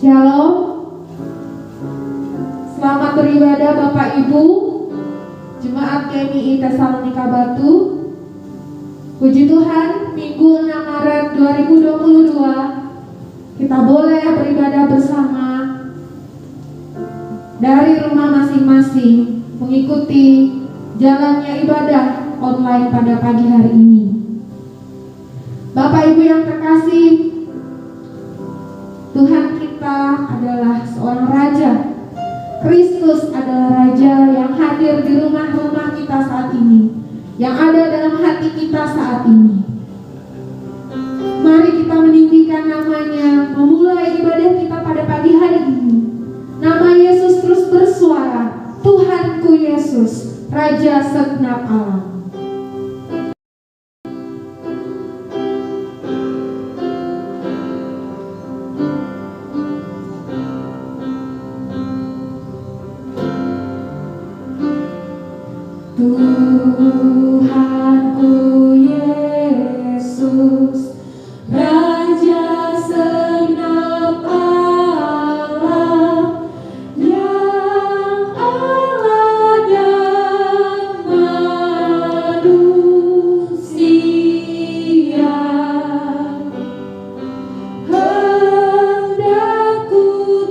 Shalom. Selamat beribadah Bapak Ibu Jemaat GMI Tesalonika Batu. Puji Tuhan, Minggu 6 Maret 2022 kita boleh beribadah bersama dari rumah masing-masing, mengikuti jalannya ibadah online pada pagi hari ini. Bapak Ibu yang terkasih, Tuhan kita adalah seorang Raja. Kristus adalah Raja yang hadir di rumah-rumah kita saat ini, yang ada dalam hati kita saat ini. Mari kita meninggikan namanya, memulai ibadah kita pada pagi hari ini. Nama Yesus terus bersuara, Tuhanku Yesus, Raja segenap alam. Tuhanku Yesus, Raja segenap alam, yang Allah dan manusia. Hendakku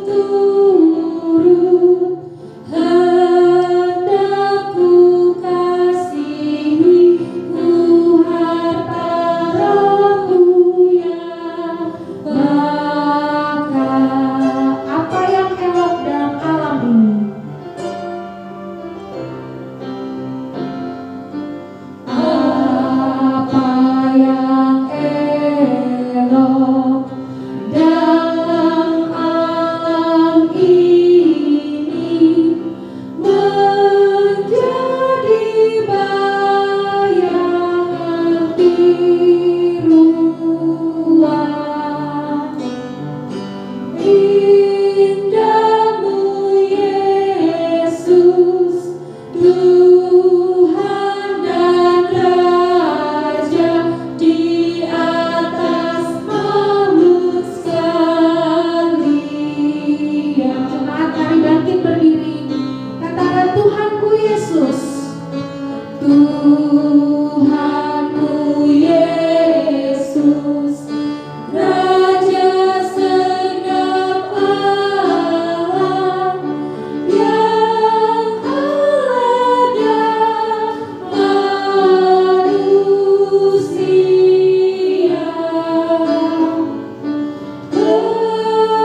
turut, hendakku kasihi, ku harta rohmu yang bakal. Apa yang elok dalam alam ini? Apa yang elok dalam alam ini menjadi bayangan tiruan. Indahmu Yesus, Tuhan dan Raja di atas makhluk sekalian. Jemaat, mari bangkit berdiri. Katakan, Tuhanku Yesus, Tuhanku Yesus, Raja segenap alam, yang Allah dan manusia.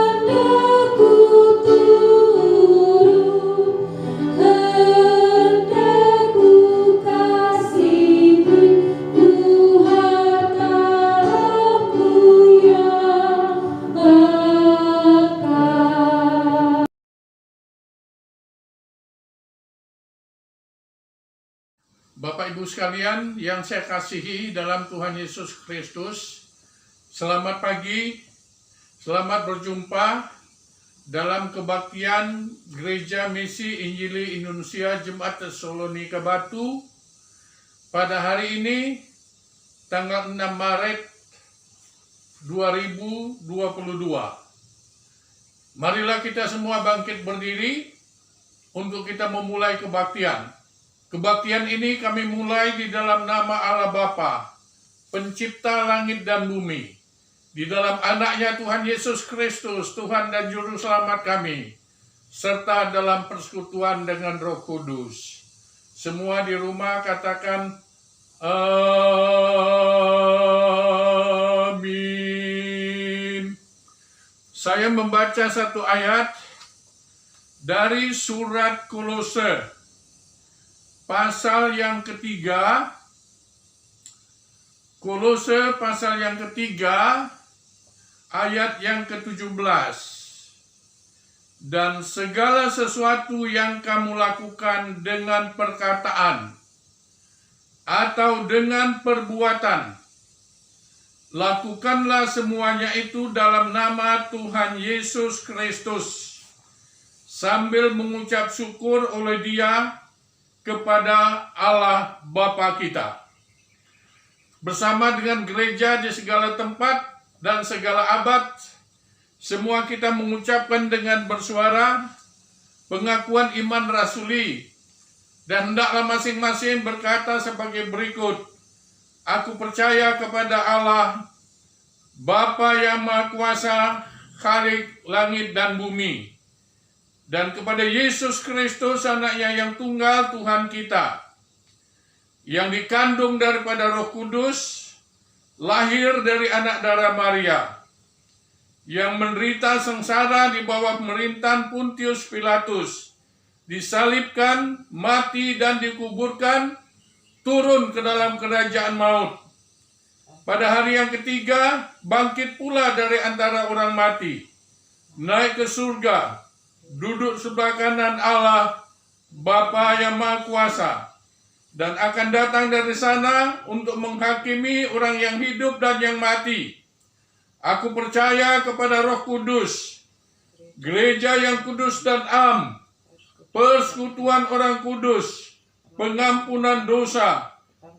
Hendakku turut, hendakku kasihi, ku harta rohmu yang bakal. Bapak Ibu sekalian yang saya kasihi dalam Tuhan Yesus Kristus, selamat pagi, selamat berjumpa dalam kebaktian Gereja Misi Injili Indonesia Jemaat Tesalonika Batu pada hari ini, tanggal 6 Maret 2022. Marilah kita semua bangkit berdiri untuk kita memulai kebaktian. Kebaktian ini kami mulai di dalam nama Allah Bapa, Pencipta langit dan bumi, di dalam anaknya Tuhan Yesus Kristus, Tuhan dan Juru Selamat kami, serta dalam persekutuan dengan Roh Kudus. Semua di rumah katakan amin. Saya membaca satu ayat dari surat Kolose pasal yang ketiga, Kolose pasal yang ketiga, ayat yang ke-17. Dan segala sesuatu yang kamu lakukan dengan perkataan atau dengan perbuatan, lakukanlah semuanya itu dalam nama Tuhan Yesus Kristus, sambil mengucap syukur oleh Dia kepada Allah Bapa kita. Bersama dengan gereja di segala tempat dan segala abad, semua kita mengucapkan dengan bersuara pengakuan iman rasuli, dan hendaklah masing-masing berkata sebagai berikut: Aku percaya kepada Allah, Bapa yang Maha Kuasa, Khalik langit dan bumi, dan kepada Yesus Kristus, anaknya yang tunggal, Tuhan kita, yang dikandung daripada Roh Kudus, lahir dari anak darah Maria, yang menderita sengsara di bawah pemerintahan Pontius Pilatus, disalibkan, mati dan dikuburkan, turun ke dalam kerajaan maut. Pada hari yang ketiga, bangkit pula dari antara orang mati, naik ke surga, duduk sebelah kanan Allah, Bapa yang Maha Kuasa, dan akan datang dari sana untuk menghakimi orang yang hidup dan yang mati. Aku percaya kepada Roh Kudus, gereja yang kudus dan am, persekutuan orang kudus, pengampunan dosa,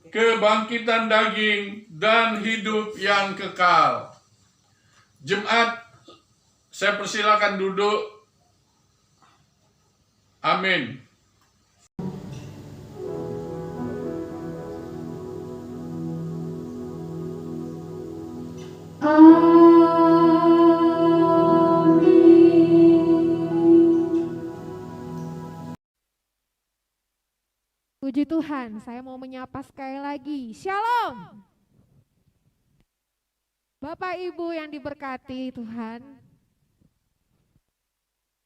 kebangkitan daging, dan hidup yang kekal. Jemaat, saya persilakan duduk. Amin. Puji Tuhan, saya mau menyapa sekali lagi. Shalom. Bapak Ibu yang diberkati Tuhan,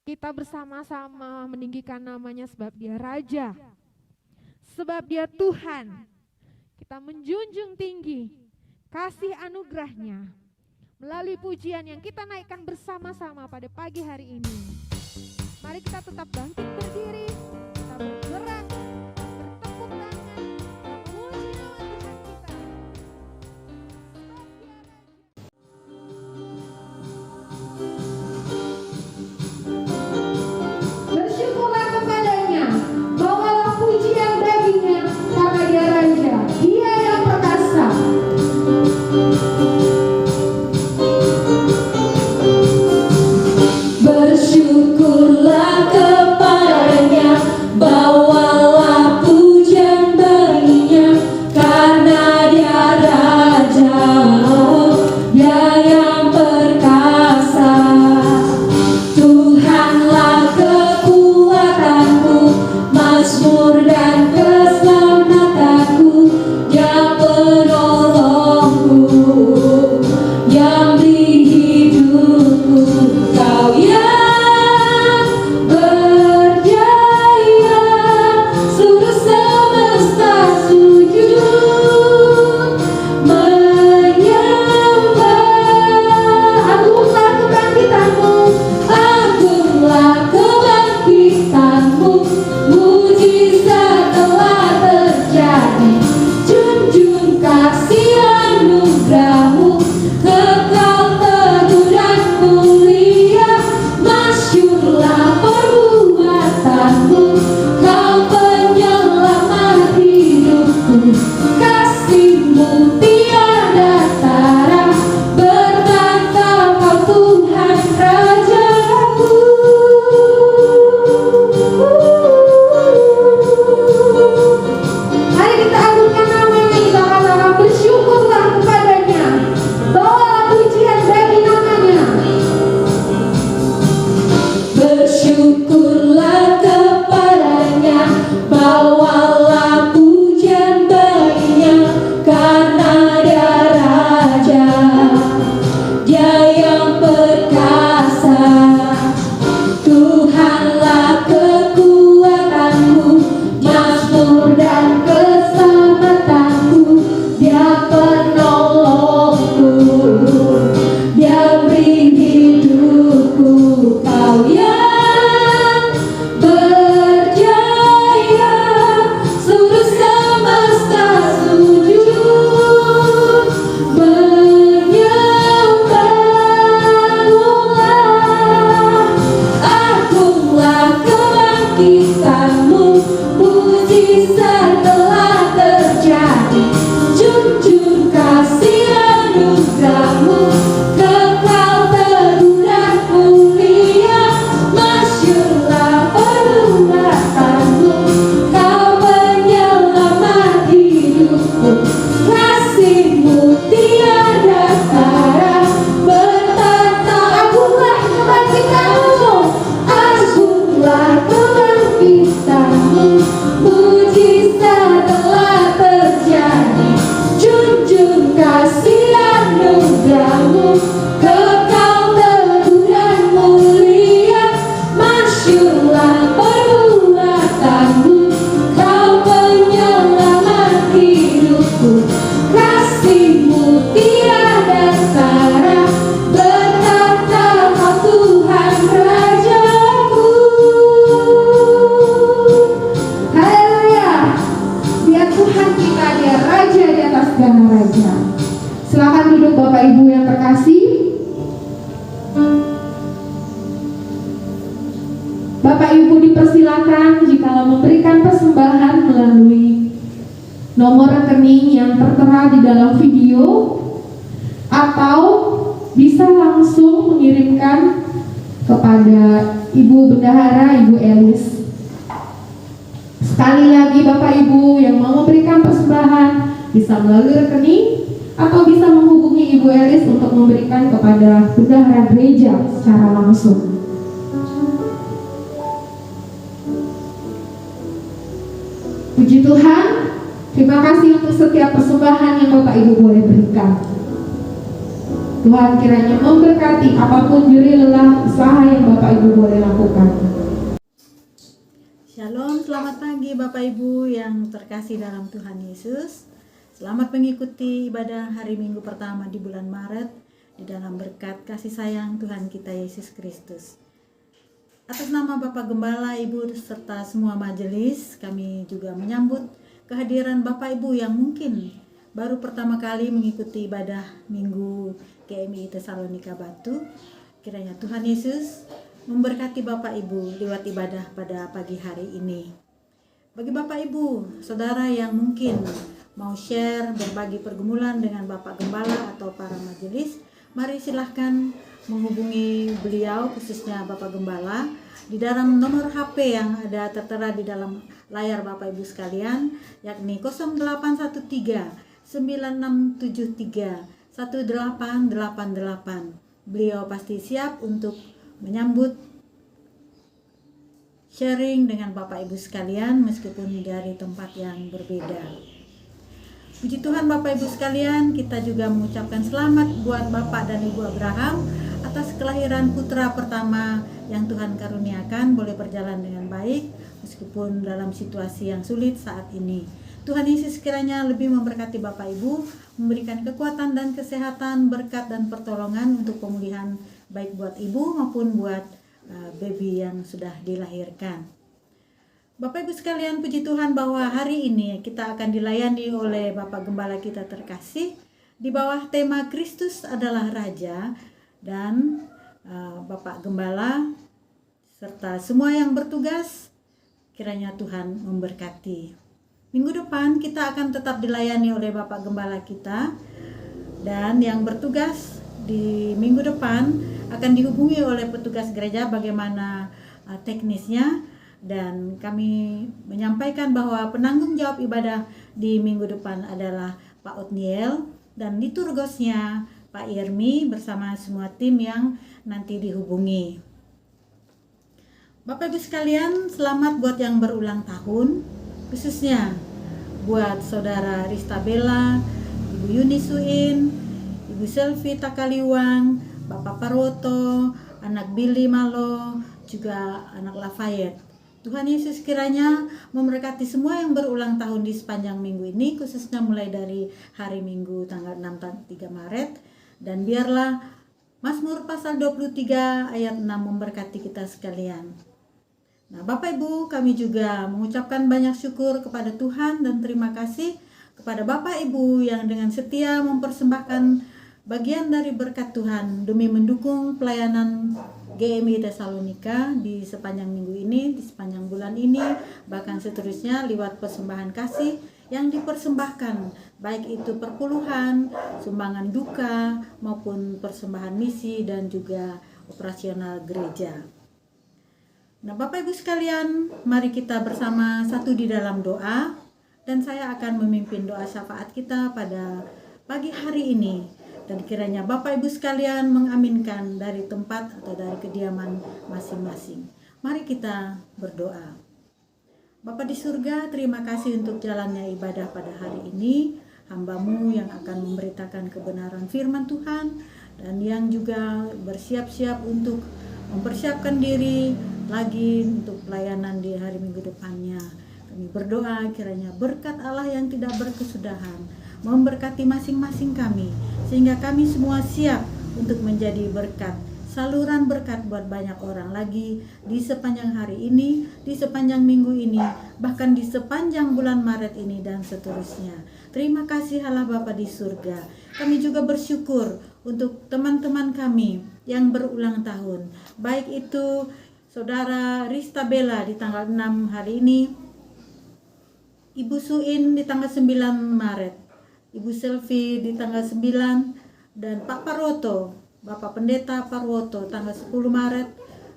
kita bersama-sama meninggikan namanya sebab Dia Raja, sebab Dia Tuhan. Kita menjunjung tinggi kasih anugerahnya melalui pujian yang kita naikkan bersama-sama pada pagi hari ini. Mari kita tetap bangkit berdiri, kita bergerak, bertepuk tangan, memuji nama Tuhan kita. Bersyukurlah kepadanya, bawalah pujian baginya, karena Dia Raja, Dia yang perkasa. Bersyukurlah kepadanya, bawalah pujian baginya, karena Dia Raja, Dia yang perkasa. Tuhanlah kekuatanku, mazmur dan keselamatanku, Dia penolongku yang di hidupku. Kau yang berjaya, seluruh semesta sujud menyembah. Agunglah kebangkitanmu, agunglah kebangkitanmu, mujizat telah terjadi. Junjung kasih anugerahmu, kekal teguh dan mulia. Masyurlah perbuatanmu, Kau penyelamat hidupku. Kasih-Mu tiada tara, berkata Kau Tuhan Rajaku. Mari kita agungkan namanya, kita katakan bersyukurlah kepadanya, bawalah pujian bagi namanya. Bersyukur Ibu dipersilakan jikalau memberikan persembahan melalui nomor rekening yang tertera di dalam video, atau bisa langsung mengirimkan kepada Ibu Bendahara, Ibu Elis. Sekali lagi Bapak Ibu yang mau memberikan persembahan bisa melalui rekening atau bisa menghubungi Ibu Elis untuk memberikan kepada Bendahara Gereja secara langsung. Puji Tuhan, terima kasih untuk setiap persembahan yang Bapak Ibu boleh berikan. Tuhan kiranya memberkati apapun jerih lelah usaha yang Bapak Ibu boleh lakukan. Shalom, selamat pagi Bapak Ibu yang terkasih dalam Tuhan Yesus. Selamat mengikuti ibadah hari Minggu pertama di bulan Maret di dalam berkat kasih sayang Tuhan kita Yesus Kristus. Atas nama Bapak Gembala, Ibu serta semua majelis, kami juga menyambut kehadiran Bapak Ibu yang mungkin baru pertama kali mengikuti ibadah Minggu GMI Tesalonika Batu. Kiranya Tuhan Yesus memberkati Bapak Ibu lewat ibadah pada pagi hari ini. Bagi Bapak Ibu, saudara yang mungkin mau share, berbagi pergumulan dengan Bapak Gembala atau para majelis, mari silahkan menghubungi beliau, khususnya Bapak Gembala, di dalam nomor HP yang ada tertera di dalam layar Bapak Ibu sekalian, yakni 0813 9673 1888. Beliau pasti siap untuk menyambut sharing dengan Bapak Ibu sekalian meskipun dari tempat yang berbeda. Puji Tuhan Bapak Ibu sekalian, kita juga mengucapkan selamat buat Bapak dan Ibu Abraham atas kelahiran putra pertama yang Tuhan karuniakan boleh berjalan dengan baik meskipun dalam situasi yang sulit saat ini. Tuhan Yesus kiranya lebih memberkati Bapak Ibu, memberikan kekuatan dan kesehatan, berkat dan pertolongan untuk pemulihan baik buat Ibu maupun buat baby yang sudah dilahirkan. Bapak Ibu sekalian, puji Tuhan bahwa hari ini kita akan dilayani oleh Bapak Gembala kita terkasih di bawah tema Kristus adalah Raja, dan Bapak Gembala serta semua yang bertugas kiranya Tuhan memberkati. Minggu depan kita akan tetap dilayani oleh Bapak Gembala kita, dan yang bertugas di minggu depan akan dihubungi oleh petugas gereja bagaimana teknisnya. Dan kami menyampaikan bahwa penanggung jawab ibadah di minggu depan adalah Pak Otniel, dan liturgosnya Pak Irmi bersama semua tim yang nanti dihubungi. Bapak Ibu sekalian, selamat buat yang berulang tahun, khususnya buat Saudara Rista Bella, Ibu Yuni Suin, Ibu Selvi Takaliwang, Bapak Parwoto, anak Billy Malo, juga anak Lafayette. Tuhan Yesus kiranya memberkati semua yang berulang tahun di sepanjang minggu ini, khususnya mulai dari hari Minggu tanggal 6 dan 3 Maret. Dan biarlah Mazmur pasal 23 ayat 6 memberkati kita sekalian. Nah Bapak Ibu, kami juga mengucapkan banyak syukur kepada Tuhan dan terima kasih kepada Bapak Ibu yang dengan setia mempersembahkan bagian dari berkat Tuhan demi mendukung pelayanan GMI Tesalonika di sepanjang minggu ini, di sepanjang bulan ini, bahkan seterusnya lewat persembahan kasih yang dipersembahkan, baik itu perpuluhan, sumbangan duka, maupun persembahan misi dan juga operasional gereja. Nah Bapak Ibu sekalian, mari kita bersama satu di dalam doa, dan saya akan memimpin doa syafaat kita pada pagi hari ini. Dan kiranya Bapak Ibu sekalian mengaminkan dari tempat atau dari kediaman masing-masing. Mari kita berdoa. Bapa di surga, terima kasih untuk jalannya ibadah pada hari ini. Hamba-Mu yang akan memberitakan kebenaran firman Tuhan, dan yang juga bersiap-siap untuk mempersiapkan diri lagi untuk pelayanan di hari Minggu depannya. Kami berdoa kiranya berkat Allah yang tidak berkesudahan memberkati masing-masing kami, sehingga kami semua siap untuk menjadi berkat, saluran berkat buat banyak orang lagi di sepanjang hari ini, di sepanjang minggu ini, bahkan di sepanjang bulan Maret ini dan seterusnya. Terima kasih Allah Bapa di surga. Kami juga bersyukur untuk teman-teman kami yang berulang tahun, baik itu Saudara Rista Bella di tanggal 6 hari ini, Ibu Suin di tanggal 9 Maret, Ibu Selvi di tanggal 9, dan Pak Paroto, Bapak Pendeta Parwoto tanggal 10 Maret,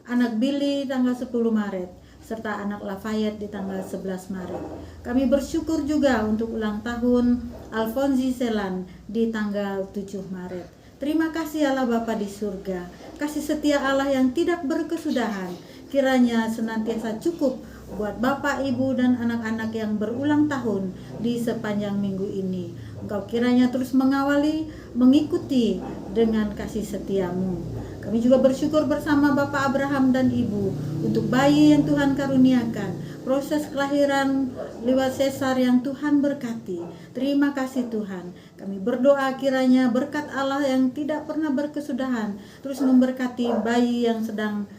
anak Billy tanggal 10 Maret, serta anak Lafayette di tanggal 11 Maret. Kami bersyukur juga untuk ulang tahun Alfonsi Selan di tanggal 7 Maret. Terima kasih Allah Bapa di surga, kasih setia Allah yang tidak berkesudahan, kiranya senantiasa cukup buat Bapak, Ibu, dan anak-anak yang berulang tahun di sepanjang minggu ini. Engkau kiranya terus mengawali, mengikuti dengan kasih setiamu. Kami juga bersyukur bersama Bapak Abraham dan Ibu untuk bayi yang Tuhan karuniakan, proses kelahiran lewat sesar yang Tuhan berkati. Terima kasih Tuhan. Kami berdoa kiranya berkat Allah yang tidak pernah berkesudahan terus memberkati bayi yang sedang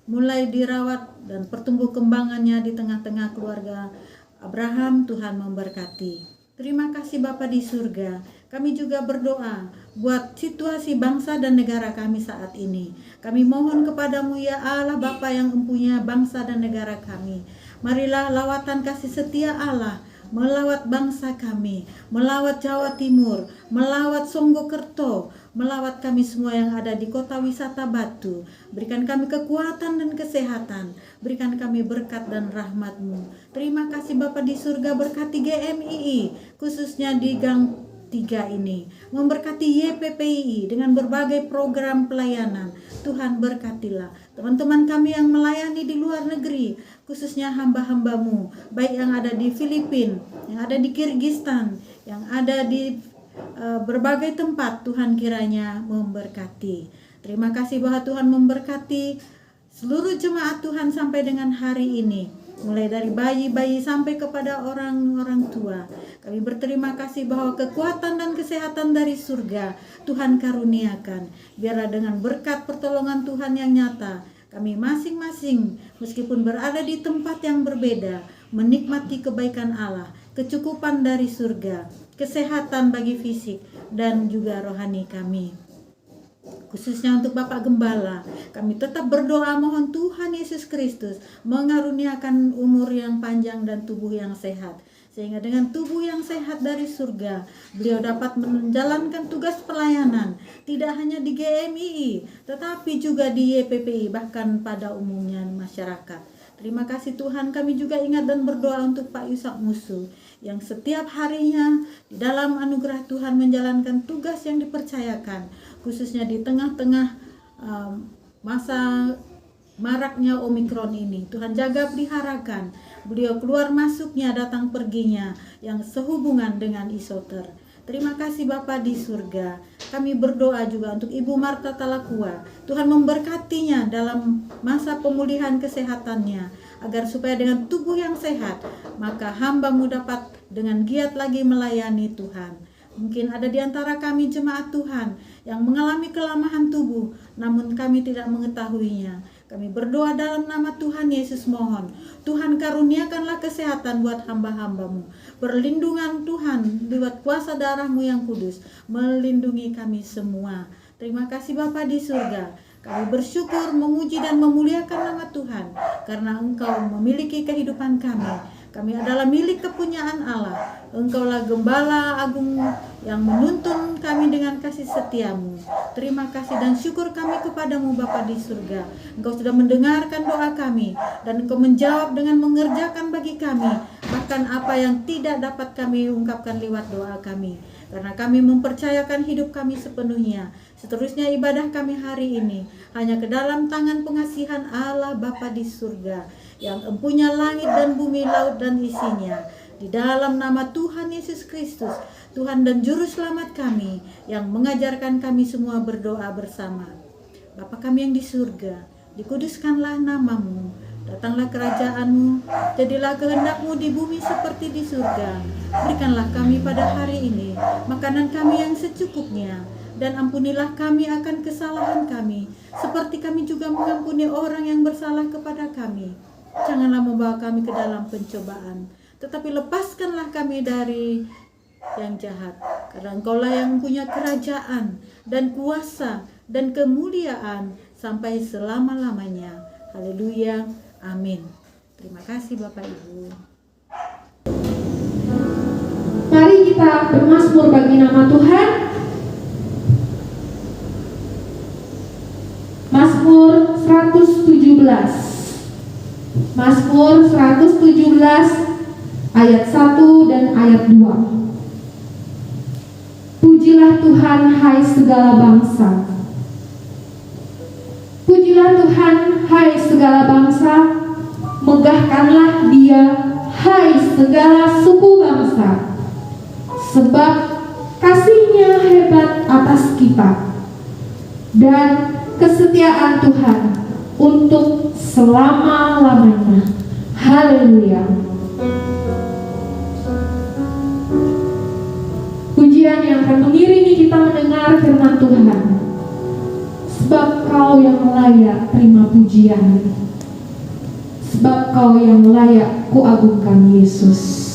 mulai dirawat dan pertumbuh kembangannya di tengah-tengah keluarga Abraham. Tuhan memberkati. Terima kasih Bapa di surga. Kami juga berdoa buat situasi bangsa dan negara kami saat ini. Kami mohon kepadamu ya Allah Bapa yang mempunyai bangsa dan negara kami. Marilah lawatan kasih setia Allah melawat bangsa kami, melawat Jawa Timur, melawat Songgokerto, melawat kami semua yang ada di kota wisata Batu. Berikan kami kekuatan dan kesehatan, berikan kami berkat dan rahmat-Mu. Terima kasih Bapa di surga, berkati GMII, khususnya di Gang 3 ini, memberkati YPPI dengan berbagai program pelayanan. Tuhan berkatilah teman-teman kami yang melayani di luar negeri, khususnya hamba-hamba-Mu, baik yang ada di Filipina, yang ada di Kirgistan, yang ada di berbagai tempat. Tuhan kiranya memberkati. Terima kasih bahwa Tuhan memberkati seluruh jemaat Tuhan sampai dengan hari ini, mulai dari bayi-bayi sampai kepada orang-orang tua. Kami berterima kasih bahwa kekuatan dan kesehatan dari surga Tuhan karuniakan. Biarlah dengan berkat pertolongan Tuhan yang nyata, kami masing-masing meskipun berada di tempat yang berbeda, menikmati kebaikan Allah, kecukupan dari surga, kesehatan bagi fisik dan juga rohani kami. Khususnya untuk Bapak Gembala, kami tetap berdoa mohon Tuhan Yesus Kristus mengaruniakan umur yang panjang dan tubuh yang sehat, sehingga dengan tubuh yang sehat dari surga, beliau dapat menjalankan tugas pelayanan tidak hanya di GMII, tetapi juga di YPPI, bahkan pada umumnya masyarakat. Terima kasih Tuhan. Kami juga ingat dan berdoa untuk Pak Yusak Musu yang setiap harinya di dalam anugerah Tuhan menjalankan tugas yang dipercayakan, khususnya di tengah-tengah masa maraknya Omikron ini. Tuhan jaga peliharakan beliau keluar masuknya, datang perginya yang sehubungan dengan isoter. Terima kasih Bapa di surga. Kami berdoa juga untuk Ibu Marta Talakua. Tuhan memberkatinya dalam masa pemulihan kesehatannya, agar supaya dengan tubuh yang sehat, maka hamba-Mu dapat dengan giat lagi melayani Tuhan. Mungkin ada di antara kami jemaat Tuhan yang mengalami kelemahan tubuh, namun kami tidak mengetahuinya. Kami berdoa dalam nama Tuhan Yesus, mohon Tuhan karuniakanlah kesehatan buat hamba-hamba-Mu. Perlindungan Tuhan lewat kuasa darah-Mu yang kudus melindungi kami semua. Terima kasih Bapa di surga. Kami bersyukur, memuji dan memuliakan nama Tuhan, karena Engkau memiliki kehidupan kami. Kami adalah milik kepunyaan Allah. Engkaulah Gembala Agung yang menuntun kami dengan kasih setia-Mu. Terima kasih dan syukur kami kepadamu Bapa di surga. Engkau sudah mendengarkan doa kami, dan Engkau menjawab dengan mengerjakan bagi kami bahkan apa yang tidak dapat kami ungkapkan lewat doa kami. Karena kami mempercayakan hidup kami sepenuhnya, seterusnya ibadah kami hari ini hanya ke dalam tangan pengasihan Allah Bapa di surga, yang empunya langit dan bumi, laut dan isinya. Di dalam nama Tuhan Yesus Kristus, Tuhan dan Juru Selamat kami, yang mengajarkan kami semua berdoa bersama. Bapa kami yang di surga, dikuduskanlah nama-Mu, datanglah kerajaan-Mu, jadilah kehendak-Mu di bumi seperti di surga. Berikanlah kami pada hari ini makanan kami yang secukupnya, dan ampunilah kami akan kesalahan kami, seperti kami juga mengampuni orang yang bersalah kepada kami. Janganlah membawa kami ke dalam pencobaan, tetapi lepaskanlah kami dari yang jahat. Karena Engkaulah yang punya kerajaan dan kuasa dan kemuliaan sampai selama-lamanya. Haleluya, amin. Terima kasih Bapak Ibu. Mari kita bermazmur bagi nama Tuhan. Mazmur 117. Mazmur 117 ayat 1 dan ayat 2. Pujilah Tuhan hai segala bangsa. Pujilah Tuhan hai segala bangsa. Megahkanlah Dia hai segala suku bangsa. Sebab kasih-Nya hebat atas kita, dan kesetiaan Tuhan untuk selama-lamanya. Haleluya. Pujian yang akan mengiringi kita mendengar firman Tuhan. Sebab Kau yang layak terima pujian, sebab Kau yang layak kuagungkan, Yesus.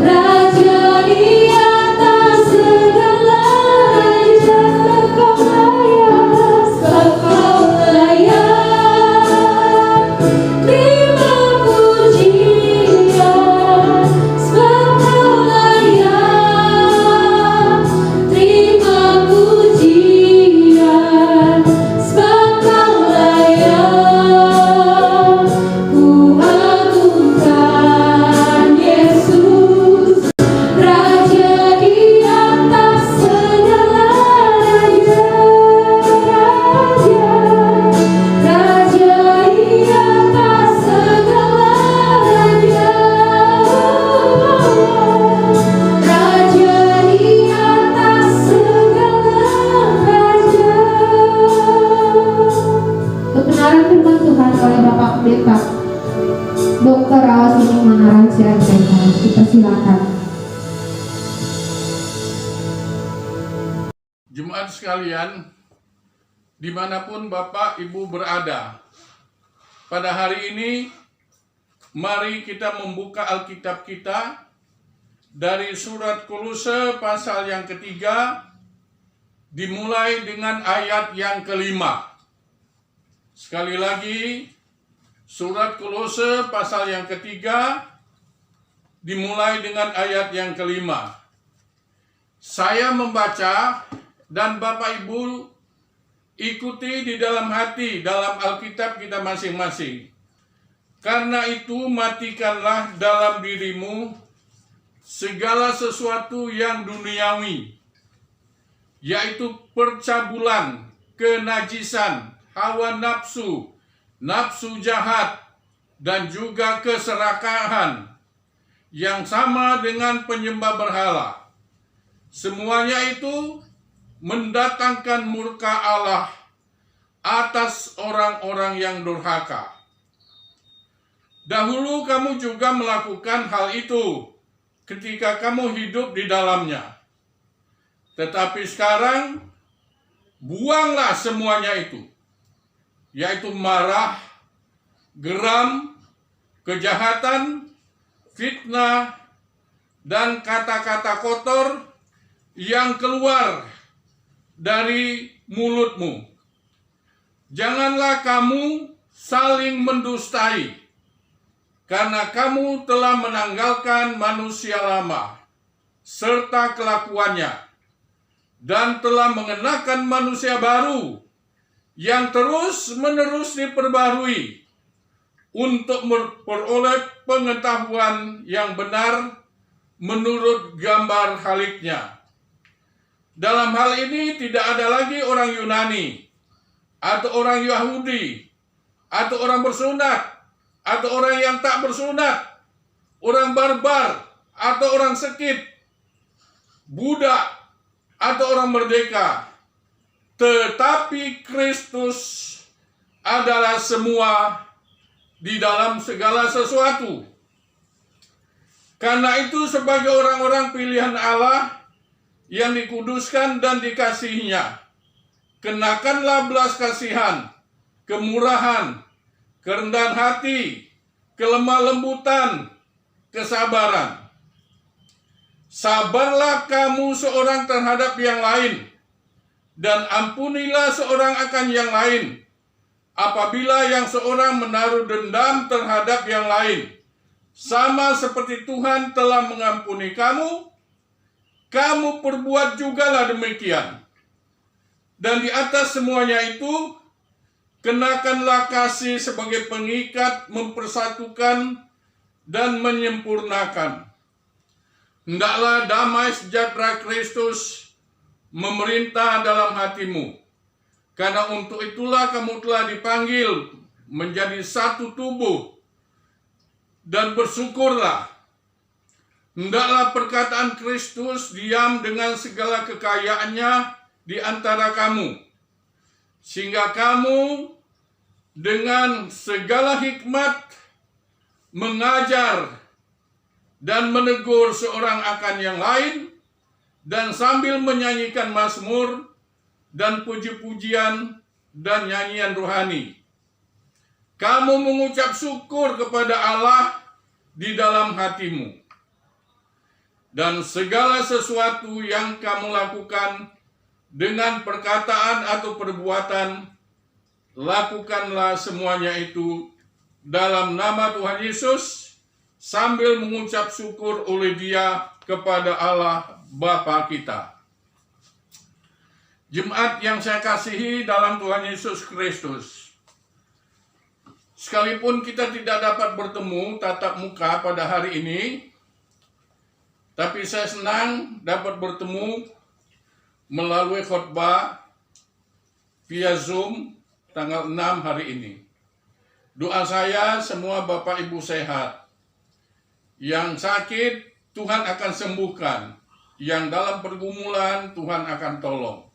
Raja Kita silakan. Jemaat sekalian, dimanapun Bapak Ibu berada, pada hari ini mari kita membuka Alkitab kita dari surat Kolose pasal yang ketiga, dimulai dengan ayat yang kelima. Sekali lagi, surat Kolose pasal yang ketiga, dimulai dengan ayat yang kelima. Saya membaca dan Bapak Ibu ikuti di dalam hati, dalam Alkitab kita masing-masing. Karena itu matikanlah dalam dirimu segala sesuatu yang duniawi, yaitu percabulan, kenajisan, hawa nafsu, nafsu jahat, dan juga keserakahan yang sama dengan penyembah berhala. Semuanya itu mendatangkan murka Allah atas orang-orang yang durhaka. Dahulu kamu juga melakukan hal itu ketika kamu hidup di dalamnya. Tetapi sekarang buanglah semuanya itu, yaitu marah, geram, kejahatan, fitnah, dan kata-kata kotor yang keluar dari mulutmu. Janganlah kamu saling mendustai, karena kamu telah menanggalkan manusia lama serta kelakuannya, dan telah mengenakan manusia baru yang terus-menerus diperbarui untuk memperoleh pengetahuan yang benar menurut gambar haliknya. Dalam hal ini tidak ada lagi orang Yunani, atau orang Yahudi, atau orang bersunat, atau orang yang tak bersunat, orang barbar, atau orang sekip, budak, atau orang merdeka. Tetapi Kristus adalah semua di dalam segala sesuatu. Karena itu sebagai orang-orang pilihan Allah yang dikuduskan dan dikasihinya, kenakanlah belas kasihan, kemurahan, kerendahan hati, kelemah lembutan, kesabaran. Sabarlah kamu seorang terhadap yang lain, dan ampunilah seorang akan yang lain, apabila yang seorang menaruh dendam terhadap yang lain. Sama seperti Tuhan telah mengampuni kamu, kamu perbuat jugalah demikian. Dan di atas semuanya itu, kenakanlah kasih sebagai pengikat, mempersatukan dan menyempurnakan. Hendaklah damai sejahtera Kristus memerintah dalam hatimu, karena untuk itulah kamu telah dipanggil menjadi satu tubuh, dan bersyukurlah. Hendaklah perkataan Kristus diam dengan segala kekayaannya di antara kamu, sehingga kamu dengan segala hikmat mengajar dan menegur seorang akan yang lain, dan sambil menyanyikan mazmur dan puji-pujian dan nyanyian rohani, kamu mengucap syukur kepada Allah di dalam hatimu. Dan segala sesuatu yang kamu lakukan dengan perkataan atau perbuatan, lakukanlah semuanya itu dalam nama Tuhan Yesus, sambil mengucap syukur oleh Dia kepada Allah Bapa kita. Jemaat yang saya kasihi dalam Tuhan Yesus Kristus, sekalipun kita tidak dapat bertemu tatap muka pada hari ini, tapi saya senang dapat bertemu melalui khotbah via Zoom tanggal 6 hari ini. Doa saya semua Bapak Ibu sehat. Yang sakit Tuhan akan sembuhkan. Yang dalam pergumulan Tuhan akan tolong.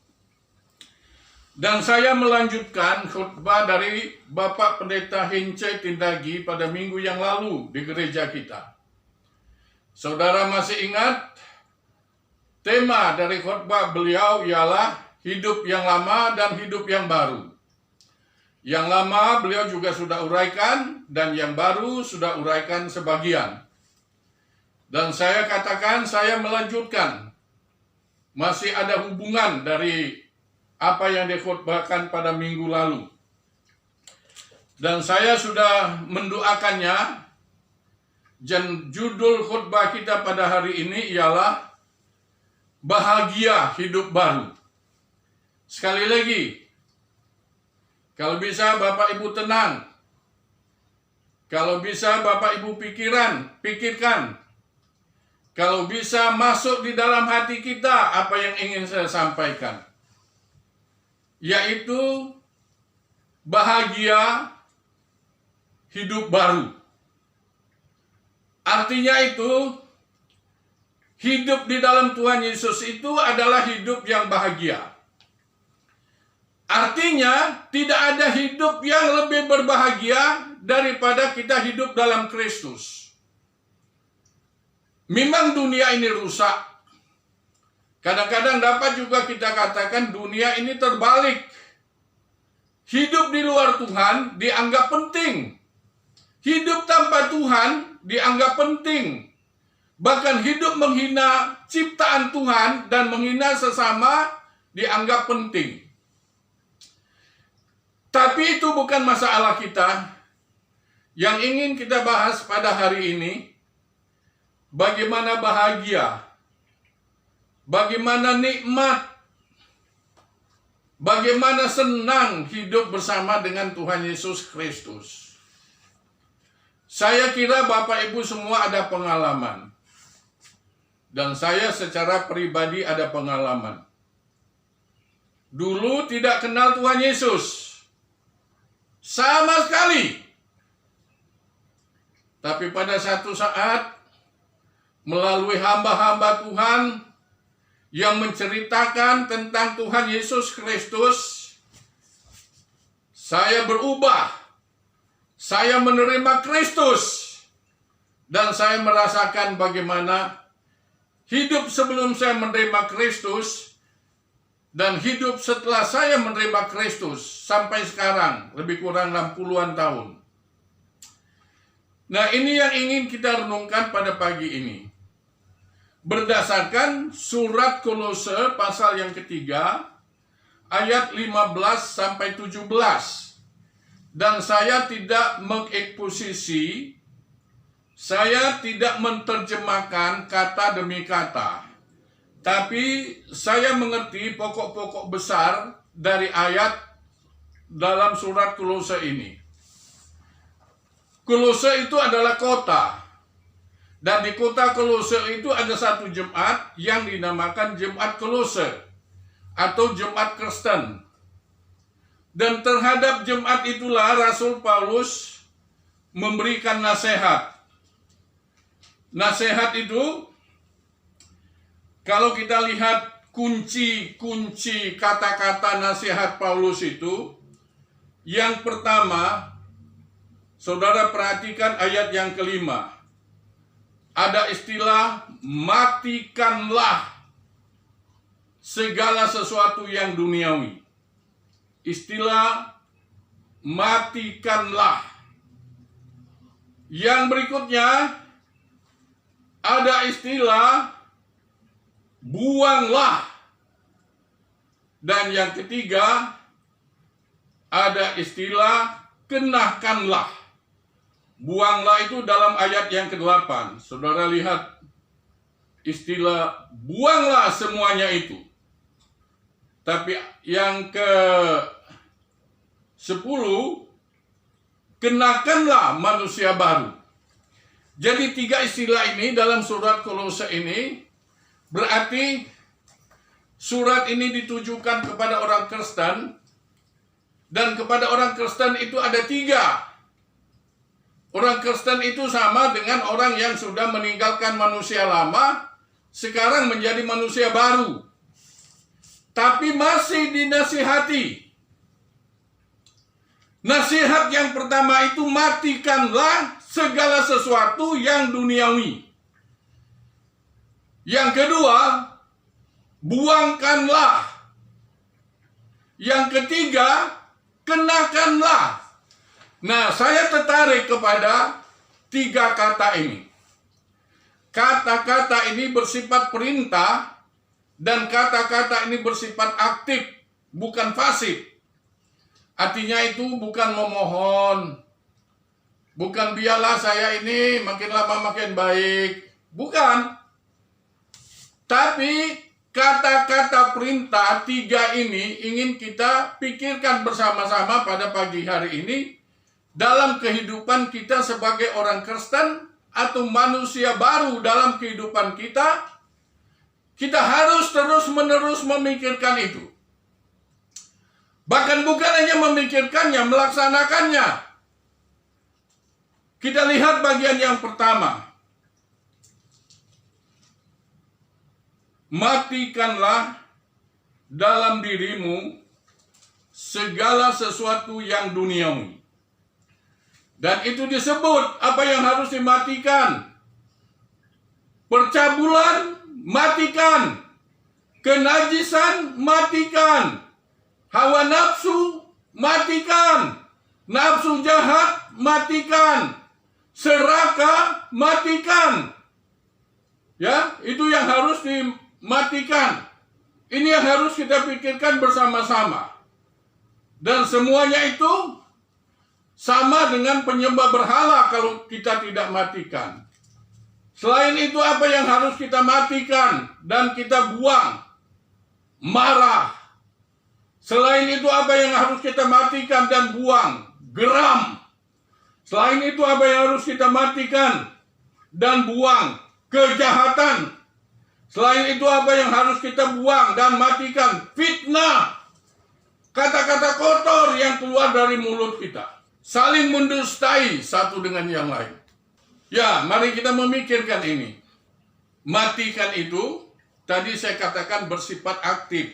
Dan saya melanjutkan khotbah dari Bapak Pendeta Hince Tindagi pada minggu yang lalu di gereja kita. Saudara masih ingat tema dari khotbah beliau ialah hidup yang lama dan hidup yang baru. Yang lama beliau juga sudah uraikan dan yang baru sudah uraikan sebagian. Dan saya katakan saya melanjutkan. Masih ada hubungan dari apa yang dikhotbahkan pada minggu lalu. Dan saya sudah mendoakannya. Judul khotbah kita pada hari ini ialah bahagia hidup baru. Sekali lagi, kalau bisa Bapak Ibu tenang. Kalau bisa Bapak Ibu pikirkan. Kalau bisa masuk di dalam hati kita apa yang ingin saya sampaikan. Yaitu bahagia hidup baru. Artinya itu, hidup di dalam Tuhan Yesus itu adalah hidup yang bahagia. Artinya, tidak ada hidup yang lebih berbahagia daripada kita hidup dalam Kristus. Memang dunia ini rusak. Kadang-kadang dapat juga kita katakan dunia ini terbalik. Hidup di luar Tuhan dianggap penting. Hidup tanpa Tuhan dianggap penting. Bahkan hidup menghina ciptaan Tuhan dan menghina sesama dianggap penting. Tapi itu bukan masalah kita. Yang ingin kita bahas pada hari ini, bagaimana bahagia, bagaimana nikmat, bagaimana senang hidup bersama dengan Tuhan Yesus Kristus. Saya kira Bapak Ibu semua ada pengalaman. Dan saya secara pribadi ada pengalaman. Dulu tidak kenal Tuhan Yesus. Sama sekali. Tapi pada satu saat, melalui hamba-hamba Tuhan yang menceritakan tentang Tuhan Yesus Kristus, saya berubah. Saya menerima Kristus dan saya merasakan bagaimana hidup sebelum saya menerima Kristus dan hidup setelah saya menerima Kristus sampai sekarang, lebih kurang 60-an tahun. Nah, ini yang ingin kita renungkan pada pagi ini. Berdasarkan surat Kolose pasal yang ketiga, ayat 15 sampai 17. Dan saya tidak mengeksposisi, saya tidak menerjemahkan kata demi kata. Tapi saya mengerti pokok-pokok besar dari ayat dalam surat Kolose ini. Kolose itu adalah kota. Dan di kota Kolose itu ada satu jemaat yang dinamakan Jemaat Kolose atau Jemaat Kristen. Dan terhadap jemaat itulah Rasul Paulus memberikan nasihat. Nasihat itu, kalau kita lihat kunci-kunci kata-kata nasihat Paulus itu, yang pertama, saudara perhatikan ayat yang kelima. Ada istilah, matikanlah segala sesuatu yang duniawi. Istilah matikanlah. Yang berikutnya ada istilah buanglah. Dan yang ketiga ada istilah kenakanlah. Buanglah itu dalam ayat yang ke-8. Saudara lihat istilah buanglah semuanya itu. Tapi yang ke-10, kenakanlah manusia baru. Jadi 3 istilah ini dalam surat Kolose ini berarti surat ini ditujukan kepada orang Kristen. Dan kepada orang Kristen itu ada 3. Orang Kristen itu sama dengan orang yang sudah meninggalkan manusia lama, sekarang menjadi manusia baru. Tapi masih dinasihati. Nasihat yang pertama itu matikanlah segala sesuatu yang duniawi. Yang kedua, buangkanlah. Yang ketiga, kenakanlah. Nah, saya tertarik kepada 3 kata ini. Kata-kata ini bersifat perintah dan kata-kata ini bersifat aktif, bukan pasif. Artinya itu bukan memohon, bukan biarlah saya ini makin lama makin baik, bukan. Tapi kata-kata perintah 3 ini ingin kita pikirkan bersama-sama pada pagi hari ini dalam kehidupan kita sebagai orang Kristen atau manusia baru dalam kehidupan kita. Kita harus terus-menerus memikirkan itu. Bahkan bukan hanya memikirkannya, melaksanakannya. Kita lihat bagian yang pertama. Matikanlah dalam dirimu segala sesuatu yang duniawi. Dan itu disebut apa yang harus dimatikan. Percabulan, matikan. Kenajisan, matikan. Hawa nafsu, matikan. Nafsu jahat, matikan. Serakah, matikan. Ya, itu yang harus dimatikan. Ini yang harus kita pikirkan bersama-sama. Dan semuanya itu sama dengan penyembah berhala kalau kita tidak matikan. Selain itu apa yang harus kita matikan dan kita buang? Marah. Selain itu apa yang harus kita matikan dan buang? Geram. Selain itu apa yang harus kita matikan dan buang? Kejahatan. Selain itu apa yang harus kita buang dan matikan? Fitnah. Kata-kata kotor yang keluar dari mulut kita. Saling mendustai satu dengan yang lain. Ya, mari kita memikirkan ini. Matikan itu, tadi saya katakan bersifat aktif.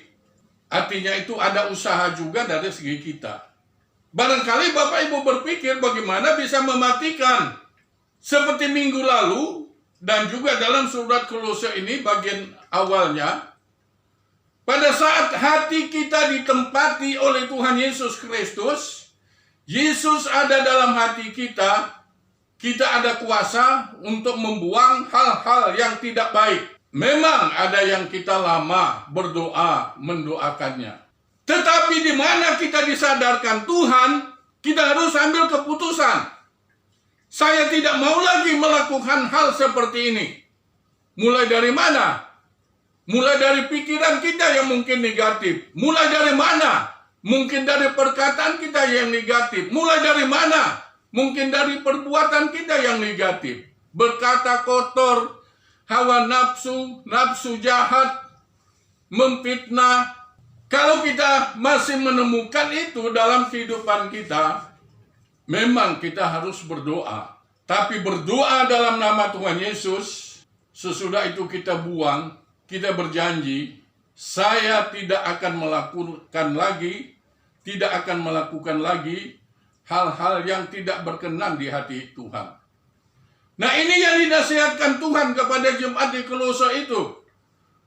Artinya itu ada usaha juga dari segi kita. Barangkali Bapak Ibu berpikir bagaimana bisa mematikan. Seperti minggu lalu, dan juga dalam surat Kolose ini bagian awalnya, pada saat hati kita ditempati oleh Tuhan Yesus Kristus, Yesus ada dalam hati kita, kita ada kuasa untuk membuang hal-hal yang tidak baik. Memang ada yang kita lama berdoa, mendoakannya. Tetapi di mana kita disadarkan Tuhan, kita harus ambil keputusan. Saya tidak mau lagi melakukan hal seperti ini. Mulai dari mana? Mulai dari pikiran kita yang mungkin negatif. Mulai dari mana? Mungkin dari perkataan kita yang negatif. Mulai dari mana? Mungkin dari perbuatan kita yang negatif. Berkata kotor, hawa nafsu, nafsu jahat, memfitnah. Kalau kita masih menemukan itu dalam kehidupan kita, memang kita harus berdoa. Tapi berdoa dalam nama Tuhan Yesus, sesudah itu kita buang, kita berjanji, saya tidak akan melakukan lagi, tidak akan melakukan lagi hal-hal yang tidak berkenan di hati Tuhan. Nah, ini yang dinasihatkan Tuhan kepada jemaat di Kolose itu.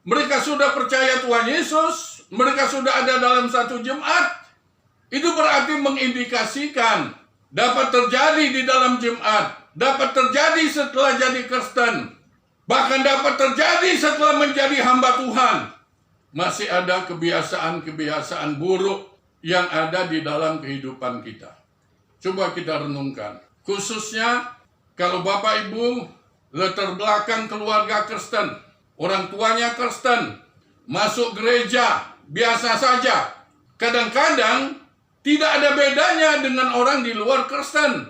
Mereka sudah percaya Tuhan Yesus, mereka sudah ada dalam satu jemaat. Itu berarti mengindikasikan dapat terjadi di dalam jemaat, dapat terjadi setelah jadi Kristen, bahkan dapat terjadi setelah menjadi hamba Tuhan. Masih ada kebiasaan-kebiasaan buruk yang ada di dalam kehidupan kita. Coba kita renungkan. Khususnya kalau Bapak Ibu latar belakang keluarga Kristen, orang tuanya Kristen, masuk gereja, biasa saja. Kadang-kadang tidak ada bedanya dengan orang di luar Kristen.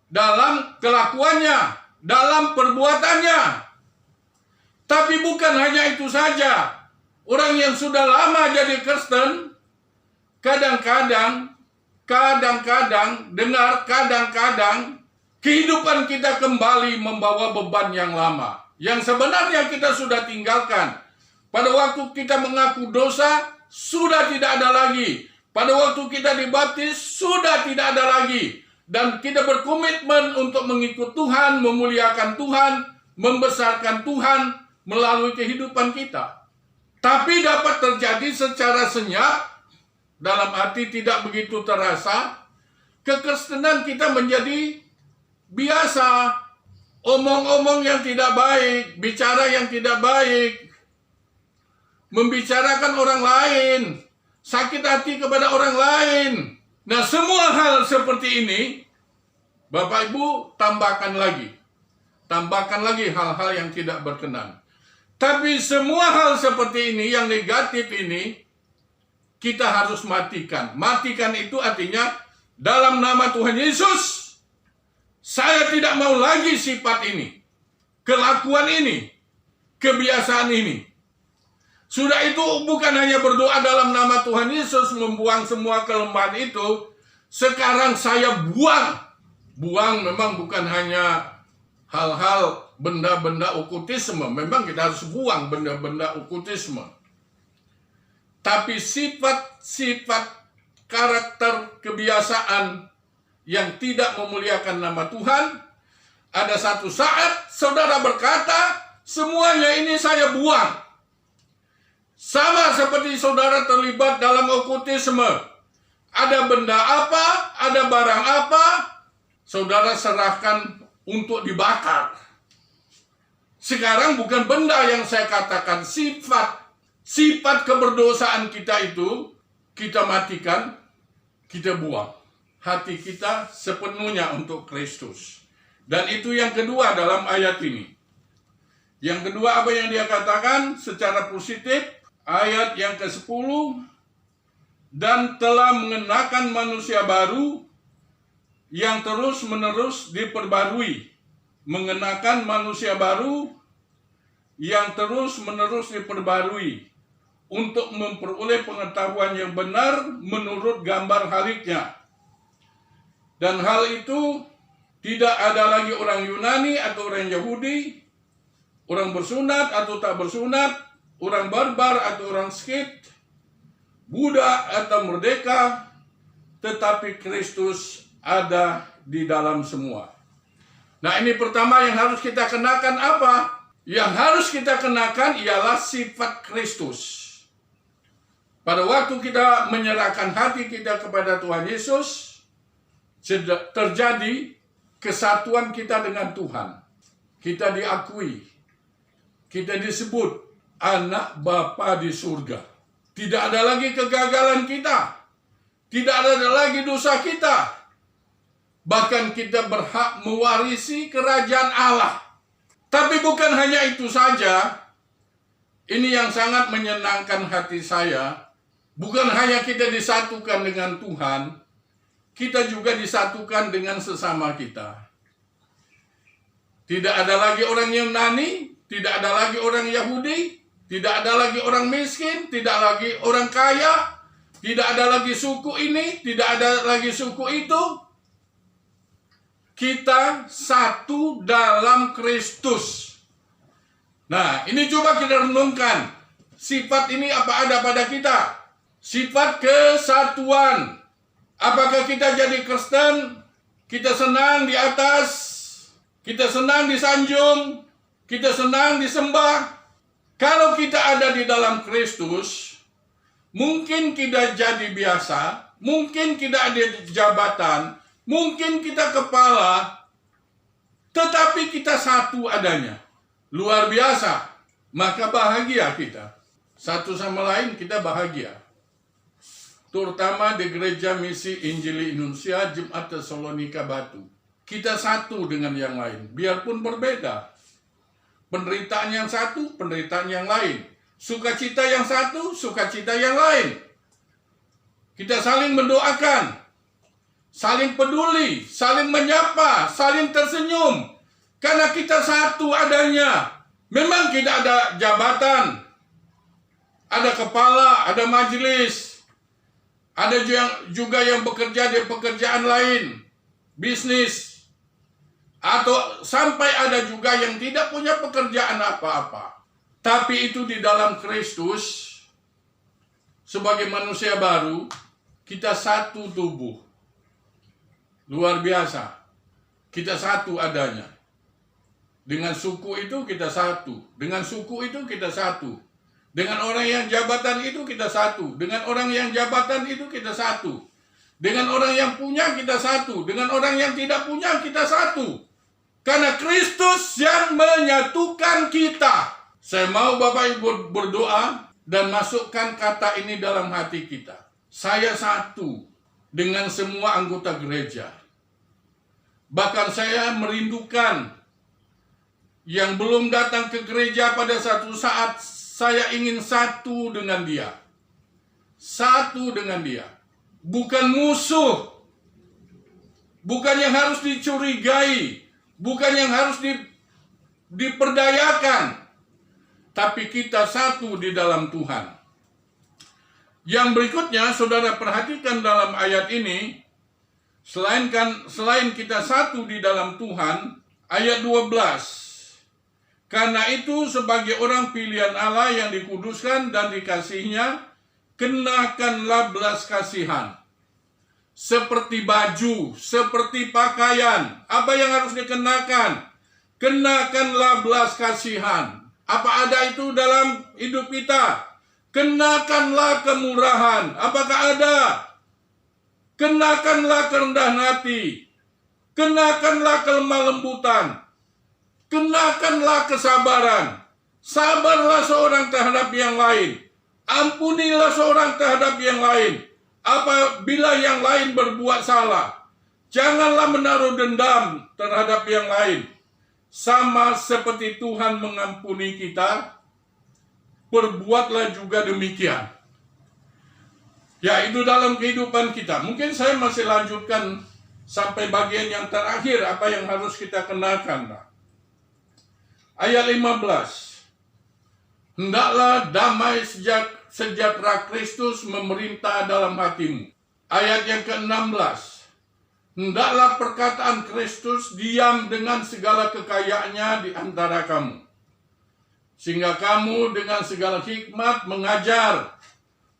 Dalam kelakuannya, dalam perbuatannya. Tapi bukan hanya itu saja. Orang yang sudah lama jadi Kristen, kadang-kadang kehidupan kita kembali membawa beban yang lama, yang sebenarnya kita sudah tinggalkan. Pada waktu kita mengaku dosa, sudah tidak ada lagi. Pada waktu kita dibaptis, sudah tidak ada lagi. Dan kita berkomitmen untuk mengikut Tuhan, memuliakan Tuhan, membesarkan Tuhan. melalui kehidupan kita. Tapi dapat terjadi secara senyap, dalam arti tidak begitu terasa. Kekristenan kita menjadi biasa, omong-omong yang tidak baik, bicara yang tidak baik, membicarakan orang lain, sakit hati kepada orang lain. Nah, semua hal seperti ini, Bapak Ibu, tambahkan lagi hal-hal yang tidak berkenan. Tapi semua hal seperti ini, yang negatif ini, kita harus matikan. Matikan itu artinya, dalam nama Tuhan Yesus, saya tidak mau lagi sifat ini, kelakuan ini, kebiasaan ini. Sudah itu bukan hanya berdoa dalam nama Tuhan Yesus, membuang semua kelemahan itu. Sekarang saya buang. Buang memang bukan hanya hal-hal benda-benda okultisme. Memang kita harus buang benda-benda okultisme. Tapi sifat-sifat karakter kebiasaan yang tidak memuliakan nama Tuhan, ada satu saat saudara berkata, semuanya ini saya buang. Sama seperti saudara terlibat dalam okultisme. Ada benda apa, ada barang apa, saudara serahkan untuk dibakar. Sekarang bukan benda yang saya katakan, sifat keberdosaan kita itu, kita matikan, kita buang. Hati kita sepenuhnya untuk Kristus. Dan itu yang kedua dalam ayat ini. Yang kedua apa yang dia katakan secara positif, ayat yang ke-10, dan telah mengenakan manusia baru yang terus-menerus diperbarui. Mengenakan manusia baru yang terus-menerus diperbarui untuk memperoleh pengetahuan yang benar menurut gambar haliknya. Dan hal itu tidak ada lagi orang Yunani atau orang Yahudi, orang bersunat atau tak bersunat, orang barbar atau orang Skit, budak atau merdeka, tetapi Kristus ada di dalam semua. Nah, ini pertama yang harus kita kenakan apa? Yang harus kita kenakan ialah sifat Kristus. Pada waktu kita menyerahkan hati kita kepada Tuhan Yesus, terjadi kesatuan kita dengan Tuhan. Kita diakui, kita disebut anak Bapa di surga. Tidak ada lagi kegagalan kita. Tidak ada lagi dosa kita. Bahkan kita berhak mewarisi kerajaan Allah. Tapi bukan hanya itu saja. Ini yang sangat menyenangkan hati saya. Bukan hanya kita disatukan dengan Tuhan, kita juga disatukan dengan sesama kita. Tidak ada lagi orang Yunani, tidak ada lagi orang Yahudi, tidak ada lagi orang miskin, tidak lagi orang kaya, tidak ada lagi suku ini, tidak ada lagi suku itu. Kita satu dalam Kristus. Nah, ini coba kita renungkan. Sifat ini apa ada pada kita? Sifat kesatuan. Apakah kita jadi Kristen, kita senang di atas, kita senang disanjung, kita senang disembah? Kalau kita ada di dalam Kristus, mungkin kita jadi biasa, mungkin kita ada di jabatan, mungkin kita kepala, tetapi kita satu adanya. Luar biasa. Maka bahagia kita. Satu sama lain kita bahagia. Terutama di Gereja Misi Injili Indonesia Jemaat Tesalonika Batu. Kita satu dengan yang lain, biarpun berbeda. Penderitaan yang satu, penderitaan yang lain. Sukacita yang satu, sukacita yang lain. Kita saling mendoakan, saling peduli, saling menyapa, saling tersenyum. Karena kita satu adanya. Memang tidak ada jabatan, ada kepala, ada majelis. Ada juga yang bekerja di pekerjaan lain, bisnis. Atau sampai ada juga yang tidak punya pekerjaan apa-apa. Tapi itu di dalam Kristus, sebagai manusia baru, kita satu tubuh. Luar biasa. Kita satu adanya. Dengan suku itu kita satu. Dengan suku itu kita satu. Dengan orang yang jabatan itu kita satu. Dengan orang yang jabatan itu kita satu. Dengan orang yang punya kita satu. Dengan orang yang tidak punya kita satu. Karena Kristus yang menyatukan kita. Saya mau Bapak Ibu berdoa dan masukkan kata ini dalam hati kita. Saya satu dengan semua anggota gereja. Bahkan saya merindukan yang belum datang ke gereja pada satu saat, saya ingin satu dengan dia. Satu dengan dia. Bukan musuh. Bukan yang harus dicurigai. Bukan yang harus diperdayakan. Tapi kita satu di dalam Tuhan. Yang berikutnya, saudara perhatikan dalam ayat ini, selain kita satu di dalam Tuhan, ayat 12. Karena itu sebagai orang pilihan Allah yang dikuduskan dan dikasihnya, kenakanlah belas kasihan. Seperti baju, seperti pakaian. Apa yang harus dikenakan? Kenakanlah belas kasihan. Apa ada itu dalam hidup kita? Kenakanlah kemurahan. Apakah ada? Kenakanlah kerendahan hati. Kenakanlah kelemah lembutan. Kenakanlah kesabaran. Sabarlah seorang terhadap yang lain. Ampunilah seorang terhadap yang lain. Apabila yang lain berbuat salah, janganlah menaruh dendam terhadap yang lain. Sama seperti Tuhan mengampuni kita, perbuatlah juga demikian. Yaitu dalam kehidupan kita. Mungkin saya masih lanjutkan sampai bagian yang terakhir, apa yang harus kita kenakan. Ayat 15. Hendaklah damai sejahtera Kristus memerintah dalam hatimu. Ayat yang ke-16. Hendaklah perkataan Kristus diam dengan segala kekayaannya di antara kamu. Sehingga kamu dengan segala hikmat mengajar,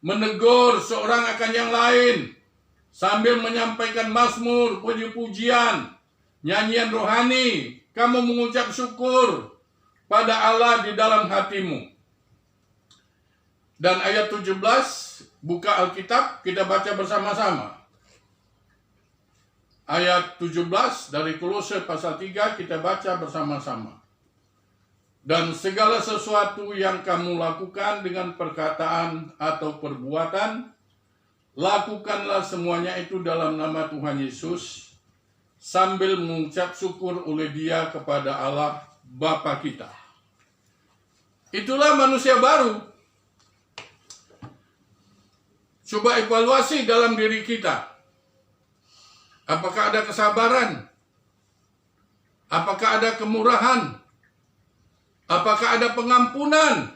menegur seorang akan yang lain, sambil menyampaikan mazmur, puji-pujian, nyanyian rohani, kamu mengucap syukur pada Allah di dalam hatimu. Dan ayat 17, buka Alkitab, kita baca bersama-sama. Ayat 17 dari Kolose pasal 3 kita baca bersama-sama. Dan segala sesuatu yang kamu lakukan dengan perkataan atau perbuatan, lakukanlah semuanya itu dalam nama Tuhan Yesus, sambil mengucap syukur oleh Dia kepada Allah Bapa kita. Itulah manusia baru. Coba evaluasi dalam diri kita. Apakah ada kesabaran? Apakah ada kemurahan? Apakah ada pengampunan?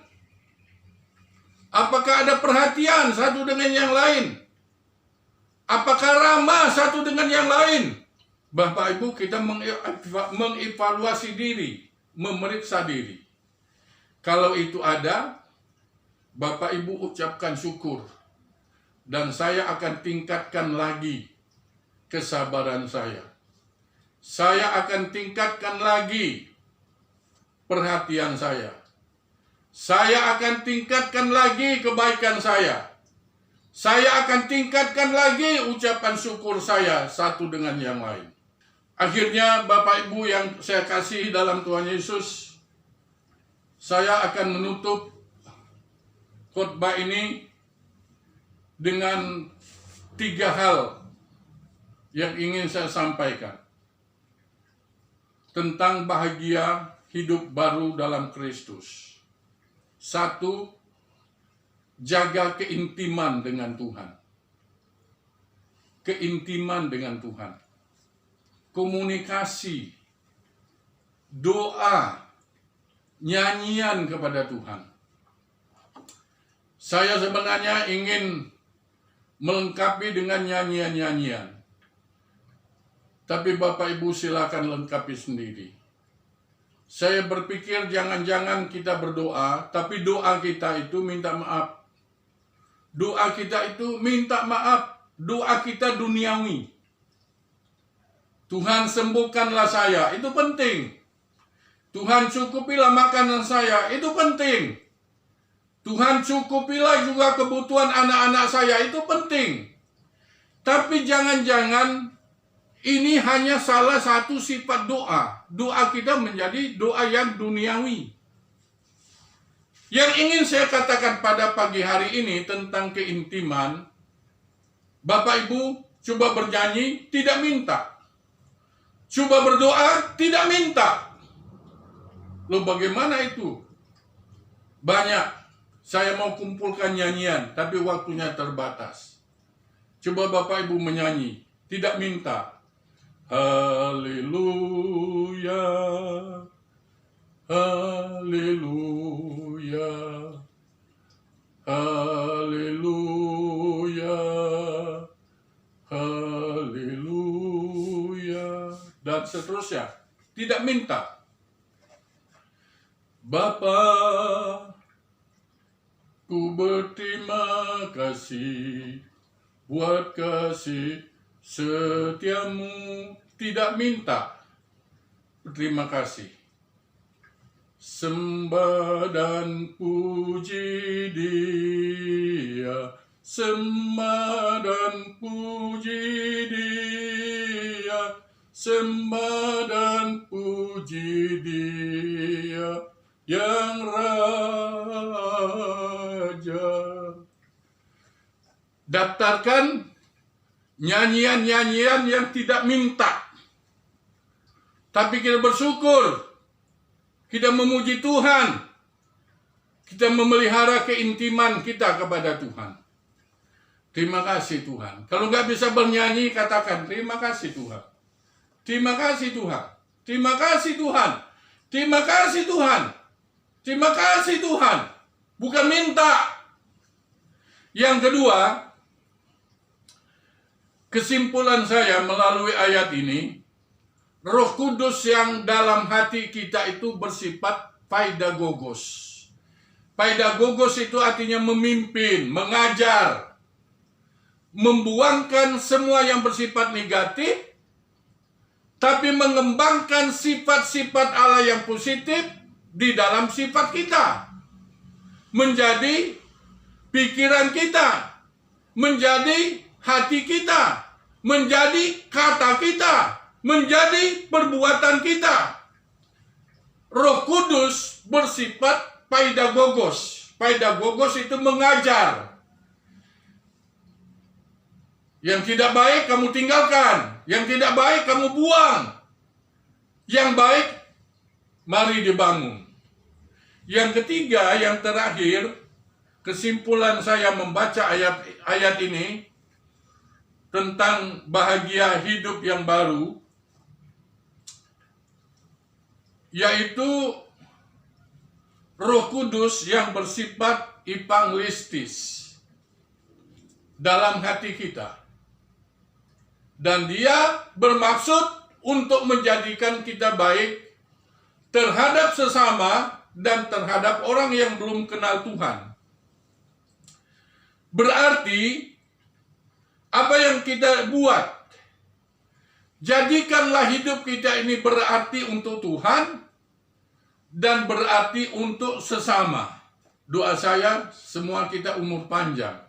Apakah ada perhatian satu dengan yang lain? Apakah ramah satu dengan yang lain? Bapak Ibu, kita mengevaluasi diri, memeriksa diri. Kalau itu ada, Bapak Ibu ucapkan syukur. Dan saya akan tingkatkan lagi kesabaran saya. Saya akan tingkatkan lagi perhatian saya. Saya akan tingkatkan lagi kebaikan saya. Saya akan tingkatkan lagi ucapan syukur saya satu dengan yang lain. Akhirnya Bapak Ibu yang saya kasihi dalam Tuhan Yesus, saya akan menutup khotbah ini dengan 3 hal yang ingin saya sampaikan tentang bahagia hidup baru dalam Kristus. 1, jaga keintiman dengan Tuhan. Keintiman dengan Tuhan. Komunikasi, doa, nyanyian kepada Tuhan. Saya sebenarnya ingin melengkapi dengan nyanyian-nyanyian. Tapi Bapak Ibu silakan lengkapi sendiri. Saya berpikir jangan-jangan kita berdoa, tapi doa kita itu minta maaf. Doa kita itu minta maaf. Doa kita duniawi. Tuhan sembuhkanlah saya, itu penting. Tuhan cukupilah makanan saya, itu penting. Tuhan cukupilah juga kebutuhan anak-anak saya, itu penting. Tapi jangan-jangan ini hanya salah satu sifat doa. Doa kita menjadi doa yang duniawi. Yang ingin saya katakan pada pagi hari ini tentang keintiman, Bapak Ibu coba bernyanyi, tidak minta. Coba berdoa, tidak minta. Loh bagaimana itu? Banyak. Saya mau kumpulkan nyanyian, tapi waktunya terbatas. Coba Bapak Ibu menyanyi, tidak minta. Haleluya, haleluya, haleluya, haleluya, dan seterusnya. Tidak minta. Bapa, ku berterima kasih buat kasih setiamu, tidak minta. Terima kasih. Sembah dan puji Dia, sembah dan puji Dia, sembah dan puji Dia yang Raja. Daftarkan nyanyian-nyanyian yang tidak minta, tapi kita bersyukur, kita memuji Tuhan, kita memelihara keintiman kita kepada Tuhan. Terima kasih Tuhan. Kalau nggak bisa bernyanyi, katakan terima kasih Tuhan. Terima kasih Tuhan. Terima kasih Tuhan. Terima kasih Tuhan. Terima kasih Tuhan. Bukan minta. Yang kedua, kesimpulan saya melalui ayat ini, Roh Kudus yang dalam hati kita itu bersifat paidagogos. Paidagogos itu artinya memimpin, mengajar, membuangkan semua yang bersifat negatif, tapi mengembangkan sifat-sifat Allah yang positif di dalam sifat kita. Menjadi pikiran kita, menjadi hati kita, menjadi kata kita, menjadi perbuatan kita. Roh Kudus bersifat paidagogos. Paidagogos itu mengajar. Yang tidak baik kamu tinggalkan, yang tidak baik kamu buang. Yang baik mari dibangun. Yang ketiga, yang terakhir, kesimpulan saya membaca ayat ini tentang bahagia hidup yang baru, yaitu Roh Kudus yang bersifat evangelistis dalam hati kita. Dan Dia bermaksud untuk menjadikan kita baik terhadap sesama dan terhadap orang yang belum kenal Tuhan. Berarti apa yang kita buat, jadikanlah hidup kita ini berarti untuk Tuhan dan berarti untuk sesama. Doa saya semua kita umur panjang.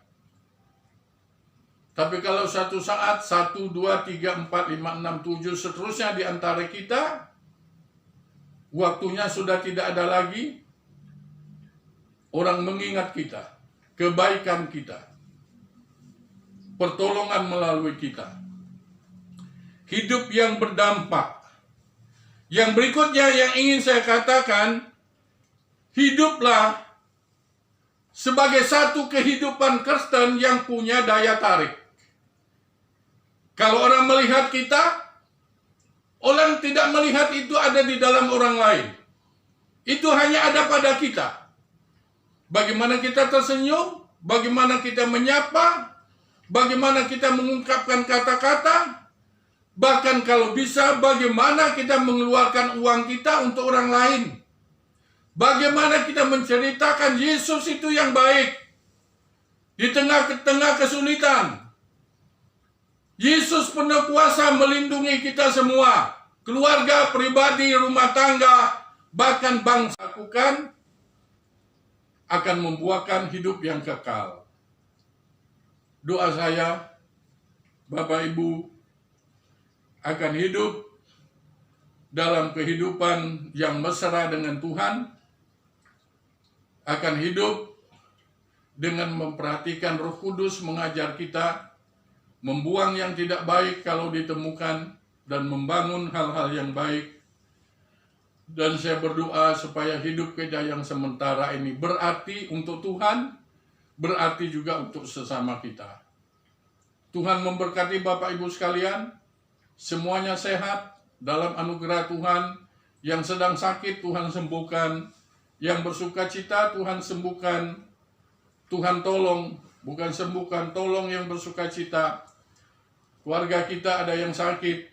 Tapi kalau satu saat 1, 2, 3, 4, 5, 6, 7 seterusnya di antara kita, waktunya sudah tidak ada lagi, orang mengingat kita, kebaikan kita, pertolongan melalui kita, hidup yang berdampak. Yang berikutnya yang ingin saya katakan, hiduplah sebagai satu kehidupan Kristen yang punya daya tarik. Kalau orang melihat kita, orang tidak melihat itu ada di dalam orang lain. Itu hanya ada pada kita. Bagaimana kita tersenyum, bagaimana kita menyapa, bagaimana kita mengungkapkan kata-kata, bahkan kalau bisa bagaimana kita mengeluarkan uang kita untuk orang lain. Bagaimana kita menceritakan Yesus itu yang baik di tengah-tengah kesulitan. Yesus penuh kuasa melindungi kita semua, keluarga, pribadi, rumah tangga, bahkan bangsa lakukan, akan membuahkan hidup yang kekal. Doa saya, Bapak Ibu, akan hidup dalam kehidupan yang mesra dengan Tuhan, akan hidup dengan memperhatikan Roh Kudus mengajar kita, membuang yang tidak baik kalau ditemukan, dan membangun hal-hal yang baik. Dan saya berdoa supaya hidup kita yang sementara ini berarti untuk Tuhan, berarti juga untuk sesama kita. Tuhan memberkati Bapak Ibu sekalian, semuanya sehat dalam anugerah Tuhan. Yang sedang sakit Tuhan sembuhkan, yang bersuka cita Tuhan sembuhkan. Tuhan tolong, bukan sembuhkan, tolong yang bersuka cita. Keluarga kita ada yang sakit,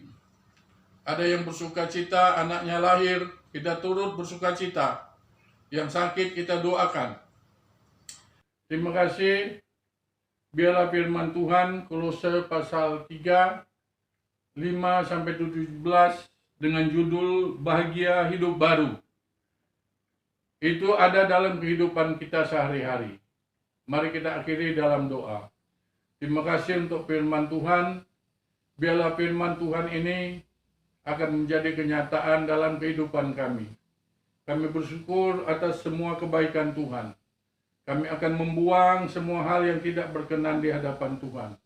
ada yang bersuka cita, anaknya lahir, kita turut bersuka cita. Yang sakit kita doakan. Terima kasih. Biarlah firman Tuhan, Kolose pasal 3, 5-17 dengan judul Bahagia Hidup Baru. Itu ada dalam kehidupan kita sehari-hari. Mari kita akhiri dalam doa. Terima kasih untuk firman Tuhan. Biarlah firman Tuhan ini akan menjadi kenyataan dalam kehidupan kami. Kami bersyukur atas semua kebaikan Tuhan. Kami akan membuang semua hal yang tidak berkenan di hadapan Tuhan.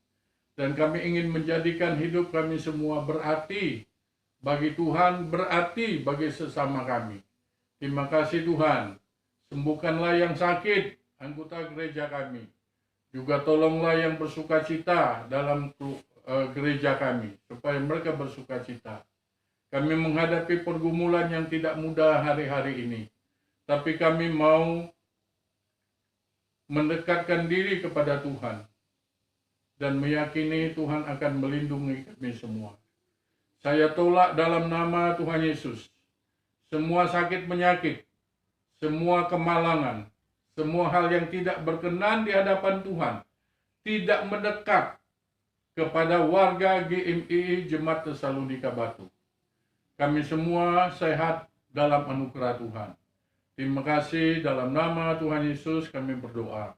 Dan kami ingin menjadikan hidup kami semua berarti bagi Tuhan, berarti bagi sesama kami. Terima kasih Tuhan. Sembuhkanlah yang sakit, anggota gereja kami. Juga tolonglah yang bersuka cita dalam gereja kami, supaya mereka bersuka cita. Kami menghadapi pergumulan yang tidak mudah hari-hari ini. Tapi kami mau mendekatkan diri kepada Tuhan. Dan meyakini Tuhan akan melindungi kami semua. Saya tolak dalam nama Tuhan Yesus. Semua sakit penyakit, semua kemalangan, semua hal yang tidak berkenan di hadapan Tuhan. Tidak mendekat kepada warga GMII Jemaat Tesalonika Batu. Kami semua sehat dalam anugerah Tuhan. Terima kasih, dalam nama Tuhan Yesus kami berdoa.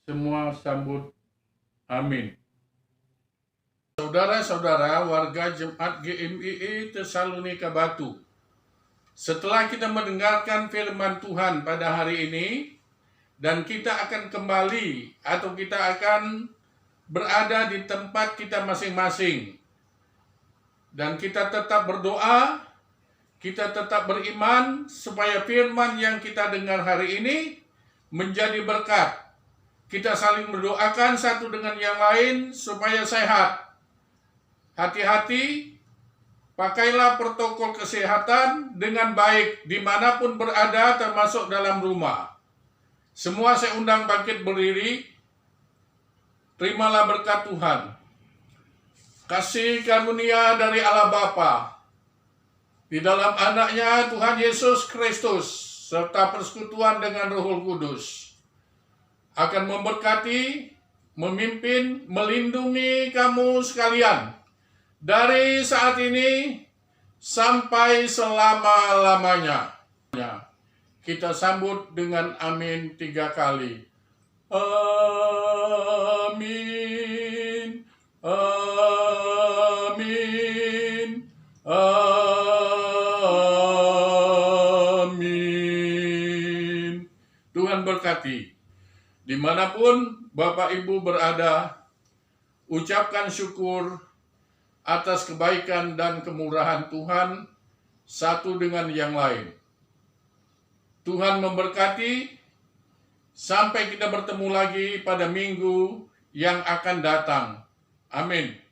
Semua sambut amin. Saudara-saudara warga Jemaat GMII Tesalonika Batu, setelah kita mendengarkan firman Tuhan pada hari ini, dan kita akan kembali atau kita akan berada di tempat kita masing-masing. Dan kita tetap berdoa, kita tetap beriman supaya firman yang kita dengar hari ini menjadi berkat. Kita saling mendoakan satu dengan yang lain supaya sehat. Hati-hati, pakailah protokol kesehatan dengan baik dimanapun berada, termasuk dalam rumah. Semua saya undang bangkit berdiri. Terimalah berkat Tuhan. Kasih karunia dari Allah Bapa di dalam anaknya Tuhan Yesus Kristus serta persekutuan dengan Roh Kudus akan memberkati, memimpin, melindungi kamu sekalian dari saat ini sampai selama-lamanya. Kita sambut dengan amin 3 kali. Amin. Amin. Amin. Tuhan berkati. Dimanapun Bapak Ibu berada, ucapkan syukur atas kebaikan dan kemurahan Tuhan satu dengan yang lain. Tuhan memberkati. Sampai kita bertemu lagi pada minggu yang akan datang. Amin.